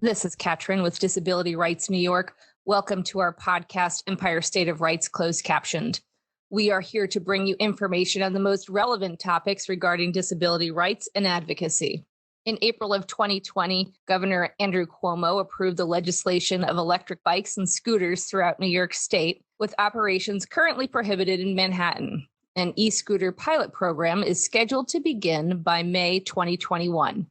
This is Katrin with Disability Rights New York. Welcome to our podcast, Empire State of Rights Closed Captioned. We are here to bring you information on the most relevant topics regarding disability rights and advocacy. In April of 2020, Governor Andrew Cuomo approved the legislation of electric bikes and scooters throughout New York State, with operations currently prohibited in Manhattan. An e-scooter pilot program is scheduled to begin by May 2021.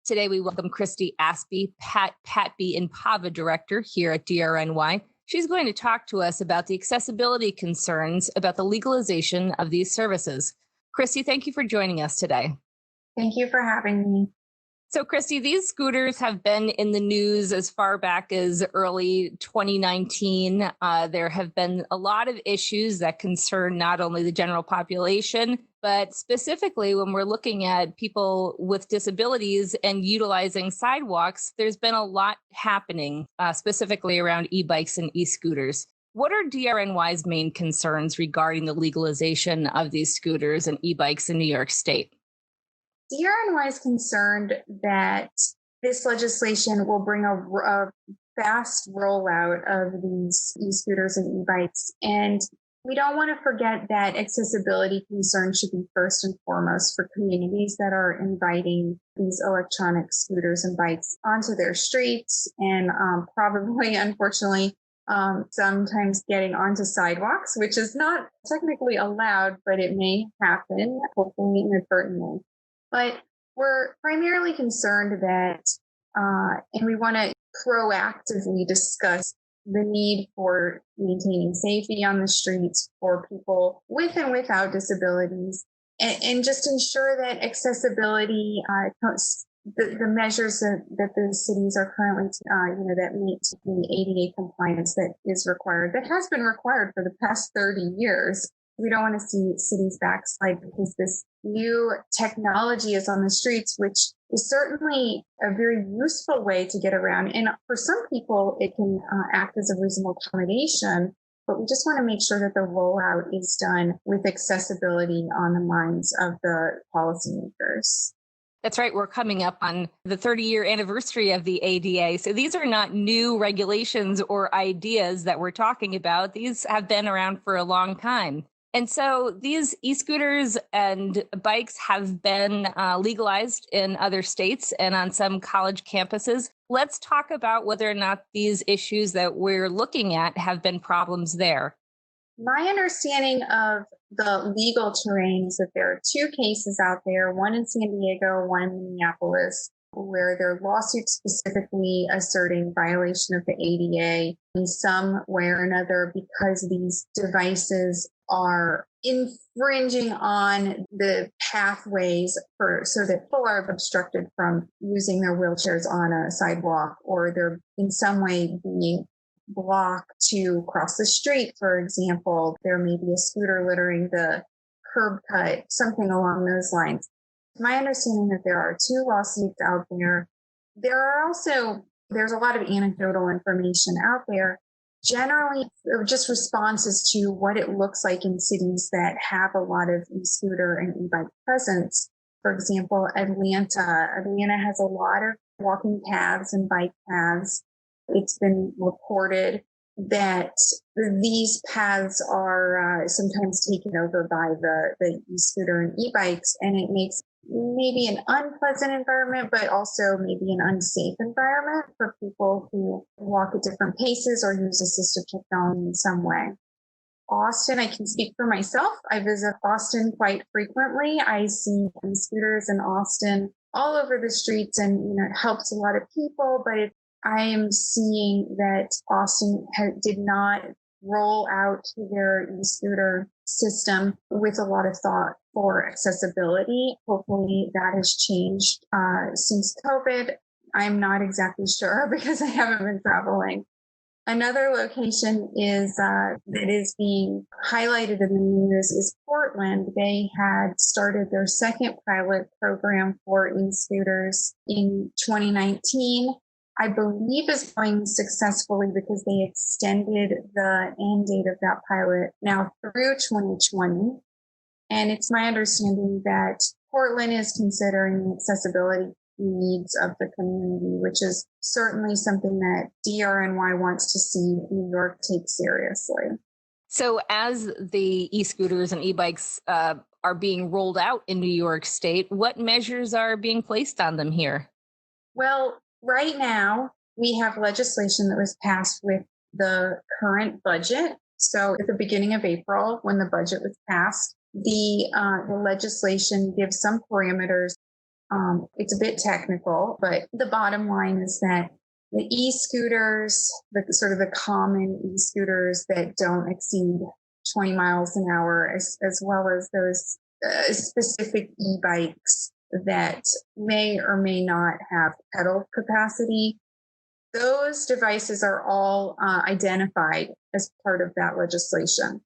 Today, we welcome Christy Asbee, PATBI and PAVA Director here at DRNY. She's going to talk to us about the accessibility concerns about the legalization of these services. Christy, thank you for joining us today. Thank you for having me. So, Christy, these scooters have been in the news as far back as early 2019. There have been a lot of issues that concern not only the general population, but specifically when we're looking at people with disabilities and utilizing sidewalks, there's been a lot happening, specifically around e-bikes and e-scooters. What are DRNY's main concerns regarding the legalization of these scooters and e-bikes in New York State? DRNY is concerned that this legislation will bring a fast rollout of these e-scooters and e-bikes. And we don't want to forget that accessibility concerns should be first and foremost for communities that are inviting these electronic scooters and bikes onto their streets and probably, unfortunately, sometimes getting onto sidewalks, which is not technically allowed, but it may happen, hopefully inadvertently. But we're primarily concerned that, and we want to proactively discuss the need for maintaining safety on the streets for people with and without disabilities, and just ensure that accessibility, the measures that the cities are currently, that meet the ADA compliance that is required, that has been required for the past 30 years. We don't want to see cities backslide because this new technology is on the streets, which is certainly a very useful way to get around. And for some people, it can act as a reasonable accommodation. But we just want to make sure that the rollout is done with accessibility on the minds of the policymakers. That's right. We're coming up on the 30-year anniversary of the ADA. So these are not new regulations or ideas that we're talking about. These have been around for a long time. And so these e-scooters and bikes have been legalized in other states and on some college campuses. Let's talk about whether or not these issues that we're looking at have been problems there. My understanding of the legal terrain is that there are two cases out there, one in San Diego, one in Minneapolis, where there are lawsuits specifically asserting violation of the ADA in some way or another because these devices are infringing on the pathways so that people are obstructed from using their wheelchairs on a sidewalk, or they're in some way being blocked to cross the street, for example. There may be a scooter littering the curb cut, something along those lines. My understanding that there are two lawsuits out there. There's a lot of anecdotal information out there. Generally, just responses to what it looks like in cities that have a lot of e-scooter and e-bike presence. For example, Atlanta. Atlanta has a lot of walking paths and bike paths. It's been reported that these paths are sometimes taken over by the e-scooter and e-bikes, and it makes maybe an unpleasant environment, but also maybe an unsafe environment for people who walk at different paces or use assistive technology in some way. Austin, I can speak for myself. I visit Austin quite frequently. I see e-scooters in Austin all over the streets, and it helps a lot of people, but I am seeing that Austin did not roll out their e-scooter system with a lot of thought for accessibility. Hopefully that has changed since COVID. I'm not exactly sure because I haven't been traveling. Another location that is being highlighted in the news is Portland. They had started their second pilot program for e-scooters in 2019. I believe is going successfully because they extended the end date of that pilot now through 2020. And it's my understanding that Portland is considering accessibility needs of the community, which is certainly something that DRNY wants to see New York take seriously. So as the e-scooters and e-bikes are being rolled out in New York State, what measures are being placed on them here? Well, right now, we have legislation that was passed with the current budget. So at the beginning of April, when the budget was passed, the legislation gives some parameters. It's a bit technical, but the bottom line is that the e-scooters, the sort of the common e-scooters that don't exceed 20 miles an hour, as well as those specific e-bikes that may or may not have pedal capacity, those devices are all identified as part of that legislation.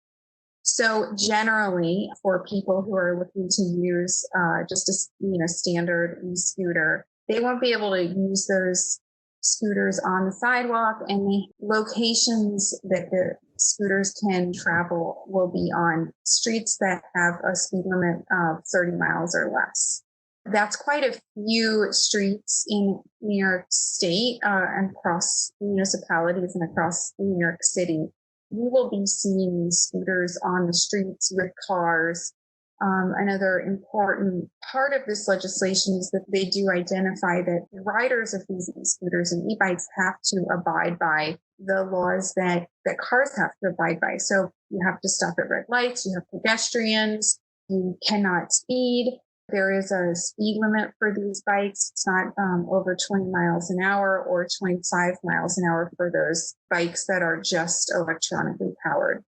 So generally, for people who are looking to use just a standard e-scooter, they won't be able to use those scooters on the sidewalk, and the locations that the scooters can travel will be on streets that have a speed limit of 30 miles or less. That's quite a few streets in New York State and across municipalities and across New York City. We will be seeing these scooters on the streets with cars. Another important part of this legislation is that they do identify that riders of these e-scooters and e-bikes have to abide by the laws that cars have to abide by. So you have to stop at red lights, you have pedestrians, you cannot speed. There is a speed limit for these bikes. It's not over 20 miles an hour or 25 miles an hour for those bikes that are just electronically powered.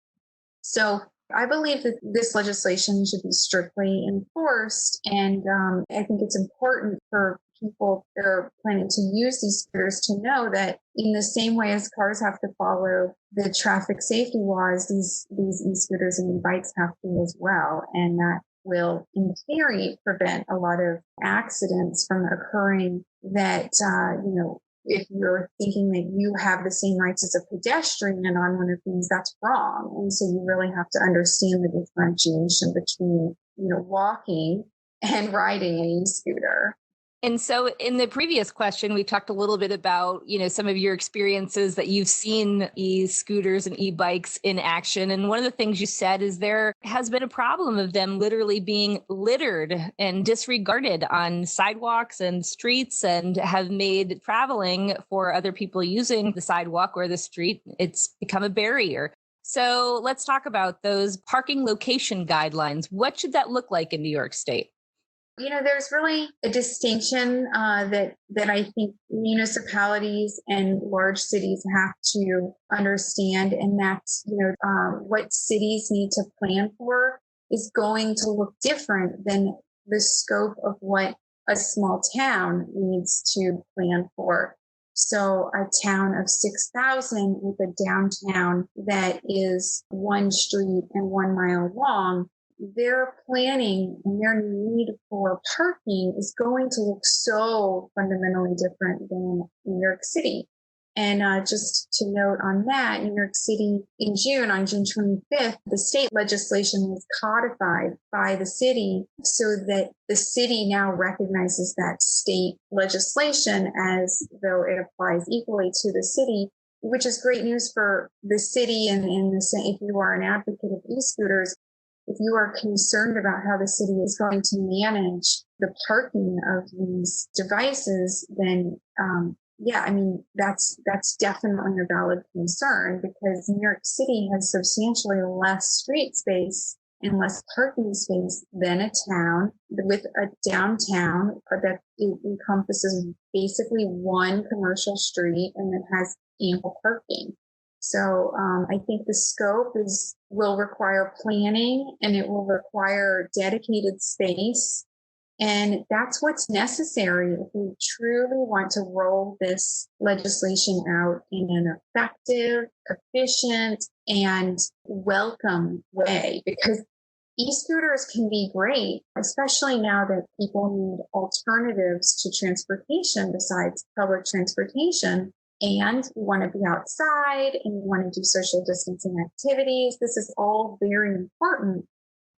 So I believe that this legislation should be strictly enforced. And I think it's important for people that are planning to use these scooters to know that in the same way as cars have to follow the traffic safety laws, these e-scooters and e-bikes have to as well. And that will, in theory, prevent a lot of accidents from occurring that, if you're thinking that you have the same rights as a pedestrian on one of these, that's wrong. And so you really have to understand the differentiation between, walking and riding an e-scooter. And so in the previous question, we talked a little bit about, some of your experiences that you've seen e-scooters and e-bikes in action. And one of the things you said is there has been a problem of them literally being littered and disregarded on sidewalks and streets and have made traveling for other people using the sidewalk or the street, it's become a barrier. So let's talk about those parking location guidelines. What should that look like in New York State? There's really a distinction that I think municipalities and large cities have to understand, and that's what cities need to plan for is going to look different than the scope of what a small town needs to plan for. So a town of 6,000 with a downtown that is one street and 1 mile long, their planning and their need for parking is going to look so fundamentally different than New York City. And just to note on that, New York City on June 25th, the state legislation was codified by the city so that the city now recognizes that state legislation as though it applies equally to the city, which is great news for the city. And if you are an advocate of e-scooters, if you are concerned about how the city is going to manage the parking of these devices, then that's definitely a valid concern, because New York City has substantially less street space and less parking space than a town with a downtown that encompasses basically one commercial street and that has ample parking. So I think the scope will require planning, and it will require dedicated space. And that's what's necessary if we truly want to roll this legislation out in an effective, efficient, and welcome way. Because e-scooters can be great, especially now that people need alternatives to transportation besides public transportation. And you want to be outside and you want to do social distancing activities. This is all very important.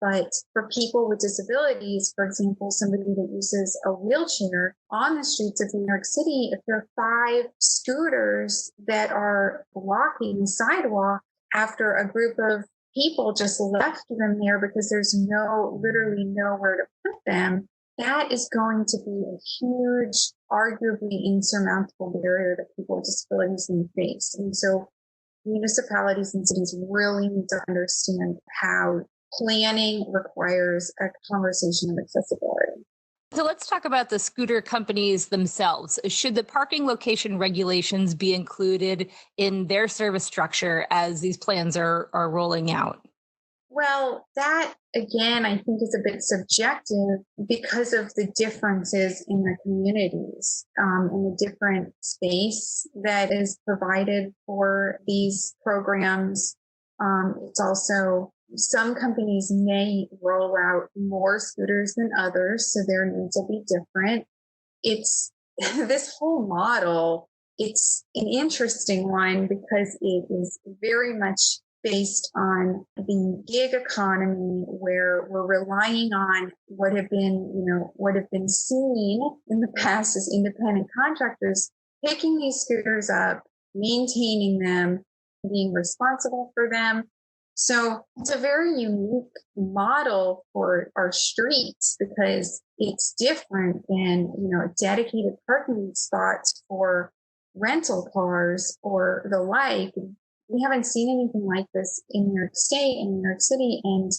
But for people with disabilities, for example, somebody that uses a wheelchair on the streets of New York City, if there are 5 scooters that are blocking the sidewalk after a group of people just left them there because there's literally nowhere to put them, that is going to be a huge, arguably insurmountable barrier that people with disabilities may face. And so municipalities and cities really need to understand how planning requires a conversation of accessibility. So let's talk about the scooter companies themselves. Should the parking location regulations be included in their service structure as these plans are rolling out? Well, that again, I think is a bit subjective because of the differences in the communities and the different space that is provided for these programs. It's also some companies may roll out more scooters than others, so their needs will be different. It's this whole model, it's an interesting one because it is very much based on the gig economy where we're relying on what have been seen in the past as independent contractors picking these scooters up, maintaining them, being responsible for them. So it's a very unique model for our streets because it's different than, dedicated parking spots for rental cars or the like. We haven't seen anything like this in New York State and New York City. And,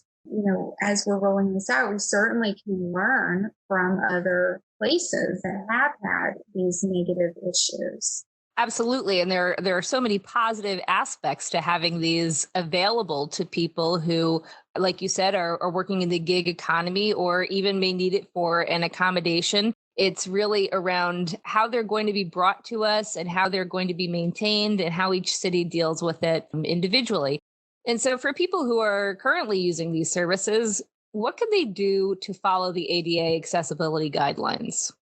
as we're rolling this out, we certainly can learn from other places that have had these negative issues. Absolutely. And there are so many positive aspects to having these available to people who, like you said, are working in the gig economy or even may need it for an accommodation. It's really around how they're going to be brought to us and how they're going to be maintained and how each city deals with it individually. And so for people who are currently using these services, what can they do to follow the ADA accessibility guidelines?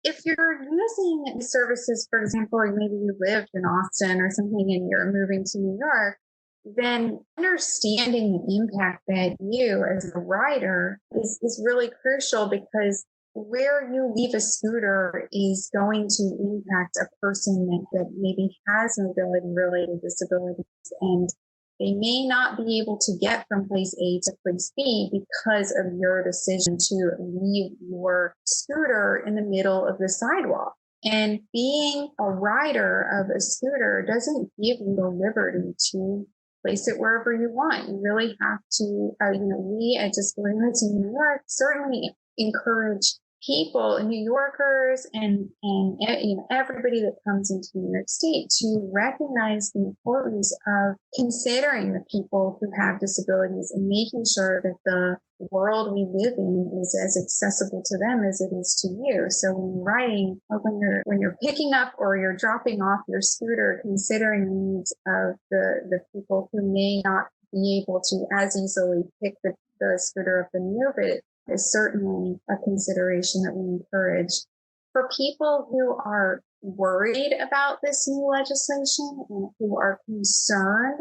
If you're using the services, for example, or maybe you lived in Austin or something and you're moving to New York, then understanding the impact that you as a rider is really crucial because where you leave a scooter is going to impact a person that maybe has mobility-related disabilities, and they may not be able to get from place A to place B because of your decision to leave your scooter in the middle of the sidewalk. And being a rider of a scooter doesn't give you the liberty to place it wherever you want. You really have to, we at Disability Rights in New York certainly encourage people, New Yorkers, and everybody that comes into New York State to recognize the importance of considering the people who have disabilities and making sure that the world we live in is as accessible to them as it is to you. So when you're picking up or you're dropping off your scooter, considering the needs of the people who may not be able to as easily pick the scooter up and move it, is certainly a consideration that we encourage. For people who are worried about this new legislation and who are concerned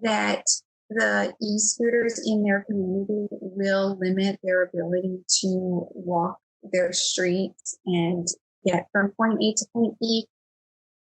that the e-scooters in their community will limit their ability to walk their streets and get from point A to point B,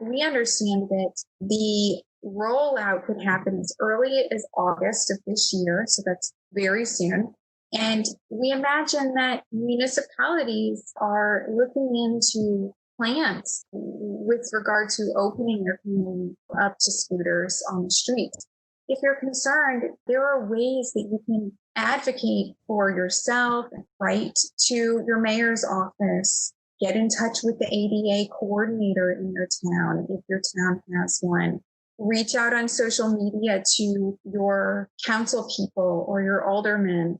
we understand that the rollout could happen as early as August of this year, so that's very soon. And we imagine that municipalities are looking into plans with regard to opening their community up to scooters on the streets. If you're concerned, there are ways that you can advocate for yourself, write to your mayor's office, get in touch with the ADA coordinator in your town if your town has one. Reach out on social media to your council people or your aldermen.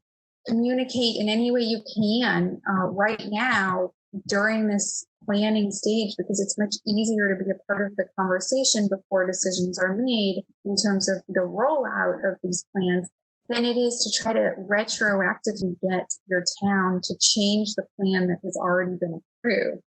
Communicate in any way you can right now during this planning stage, because it's much easier to be a part of the conversation before decisions are made in terms of the rollout of these plans than it is to try to retroactively get your town to change the plan that has already been approved.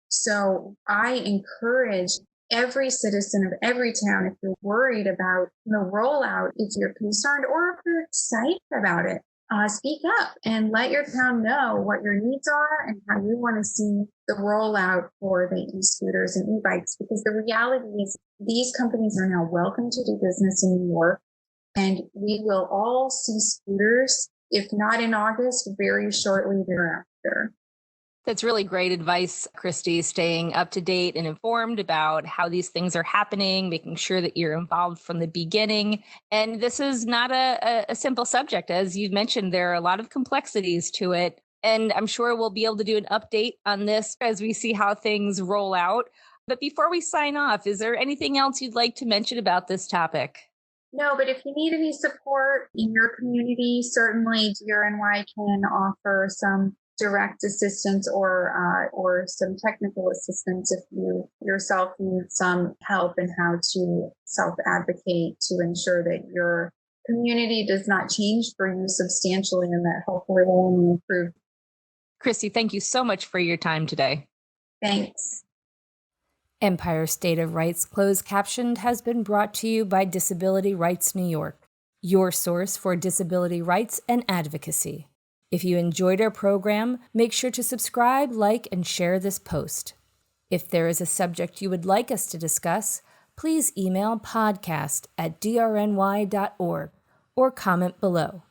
So I encourage every citizen of every town, if you're worried about the rollout, if you're concerned or if you're excited about it, speak up and let your town know what your needs are and how you want to see the rollout for the e-scooters and e-bikes. Because the reality is these companies are now welcome to do business in New York, and we will all see scooters, if not in August, very shortly thereafter. That's really great advice, Christy, staying up to date and informed about how these things are happening, making sure that you're involved from the beginning. And this is not a simple subject. As you've mentioned, there are a lot of complexities to it. And I'm sure we'll be able to do an update on this as we see how things roll out. But before we sign off, is there anything else you'd like to mention about this topic? No, but if you need any support in your community, certainly DRNY can offer some direct assistance or some technical assistance if you yourself need some help in how to self-advocate to ensure that your community does not change for you substantially and that hopefully will only improve. Christy, thank you so much for your time today. Thanks. Empire State of Rights Closed Captioned has been brought to you by Disability Rights New York, your source for disability rights and advocacy. If you enjoyed our program, make sure to subscribe, like, and share this post. If there is a subject you would like us to discuss, please email podcast@drny.org or comment below.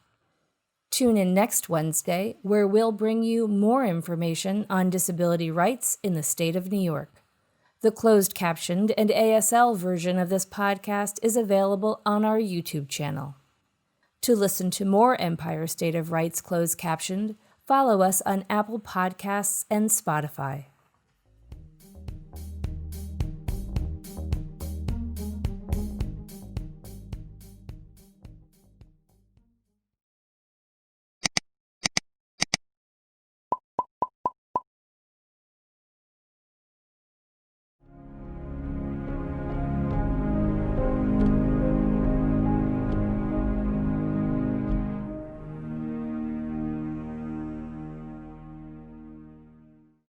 Tune in next Wednesday, where we'll bring you more information on disability rights in the state of New York. The closed captioned and ASL version of this podcast is available on our YouTube channel. To listen to more Empire State of Rights Closed Captioned, follow us on Apple Podcasts and Spotify.